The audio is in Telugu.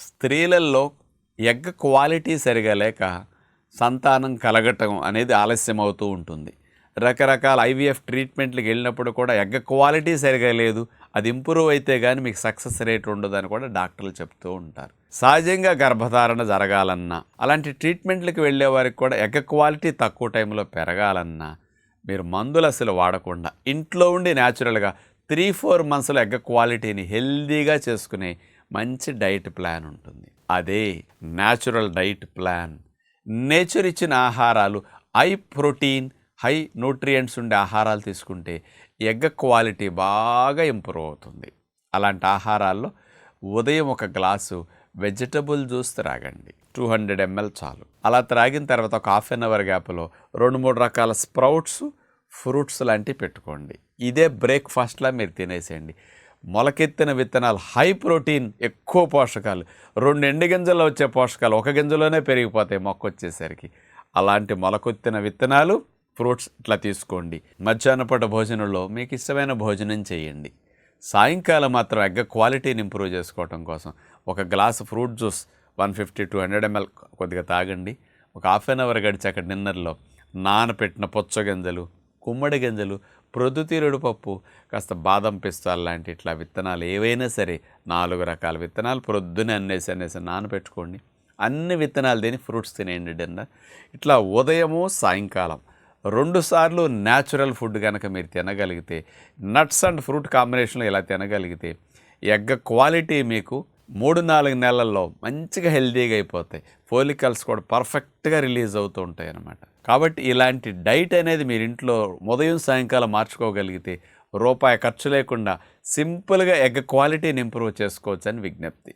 స్త్రీలలో ఎగ్ క్వాలిటీ సరిగా లేక సంతానం కలగటం అనేది ఆలస్యం అవుతూ ఉంటుంది. రకరకాల ఐవీఎఫ్ ట్రీట్మెంట్లకు వెళ్ళినప్పుడు కూడా ఎగ్ క్వాలిటీ సరిగా లేదు, అది ఇంప్రూవ్ అయితే కానీ మీకు సక్సెస్ రేట్ ఉండదని కూడా డాక్టర్లు చెప్తూ ఉంటారు. సహజంగా గర్భధారణ జరగాలన్నా, అలాంటి ట్రీట్మెంట్లకు వెళ్ళే వారికి కూడా ఎగ్ క్వాలిటీ తక్కువ టైంలో పెరగాలన్నా మీరు మందులు అసలు వాడకుండా ఇంట్లో ఉండి న్యాచురల్గా 3-4 మంత్స్లో ఎగ్ క్వాలిటీని హెల్దీగా చేసుకునే మంచి డైట్ ప్లాన్ ఉంటుంది. అదే న్యాచురల్ డైట్ ప్లాన్. నేచర్ ఇచ్చిన ఆహారాలు, హై ప్రోటీన్, హై న్యూట్రియంట్స్ ఉండే ఆహారాలు తీసుకుంటే ఎగ్ క్వాలిటీ బాగా ఇంప్రూవ్ అవుతుంది. అలాంటి ఆహారాల్లో ఉదయం ఒక గ్లాసు వెజిటబుల్ జ్యూస్ త్రాగండి, 200 ml చాలు. అలా త్రాగిన తర్వాత ఒక ½ అన్ అవర్ గ్యాప్లో 2-3 రకాల స్ప్రౌట్స్, ఫ్రూట్స్ లాంటివి పెట్టుకోండి. ఇదే బ్రేక్ఫాస్ట్లా మీరు తినేసేయండి. మొలకెత్తిన విత్తనాలు, హై ప్రోటీన్, ఎక్కువ పోషకాలు, 2 ఎండు గింజల్లో వచ్చే పోషకాలు 1 గింజలోనే పెరిగిపోతాయి మొక్క వచ్చేసరికి. అలాంటి మొలకెత్తిన విత్తనాలు, ఫ్రూట్స్ ఇట్లా తీసుకోండి. మధ్యాహ్నపూట భోజనంలో మీకు ఇష్టమైన భోజనం చేయండి. సాయంకాలం మాత్రం ఎగ్ క్వాలిటీని ఇంప్రూవ్ చేసుకోవటం కోసం ఒక గ్లాసు ఫ్రూట్ జ్యూస్ 150-200 ml కొద్దిగా తాగండి. ఒక ½ అన్ అవర్ గడిచాక డిన్నర్లో నానపెట్టిన పుచ్చగింజలు, గుమ్మడి గింజలు, ప్రొద్దుతిరుగుడు పప్పు, కాస్త బాదం పిస్తాలు లాంటి ఇట్లా విత్తనాలు ఏవైనా సరే 4 రకాల విత్తనాలు ప్రొద్దునే అన్నేసి నానపెట్టుకోండి. అన్ని విత్తనాలు తిని ఫ్రూట్స్ తినేయండి డిన్నర్. ఇట్లా ఉదయము సాయంకాలం 2 సార్లు న్యాచురల్ ఫుడ్ కనుక మీరు తినగలిగితే, నట్స్ అండ్ ఫ్రూట్ కాంబినేషన్లో ఇలా తినగలిగితే ఎగ్ క్వాలిటీ మీకు 3-4 నెలల్లో మంచిగా హెల్తీగా అయిపోతాయి. ఫోలికల్స్ కూడా పర్ఫెక్ట్గా రిలీజ్ అవుతూ ఉంటాయి అన్నమాట. కాబట్టి ఇలాంటి డైట్ అనేది మీరు ఇంట్లో ఉదయం సాయంకాలం మార్చుకోగలిగితే రూపాయి ఖర్చు లేకుండా సింపుల్గా ఎగ్ క్వాలిటీని ఇంప్రూవ్ చేసుకోవచ్చు అని విజ్ఞప్తి.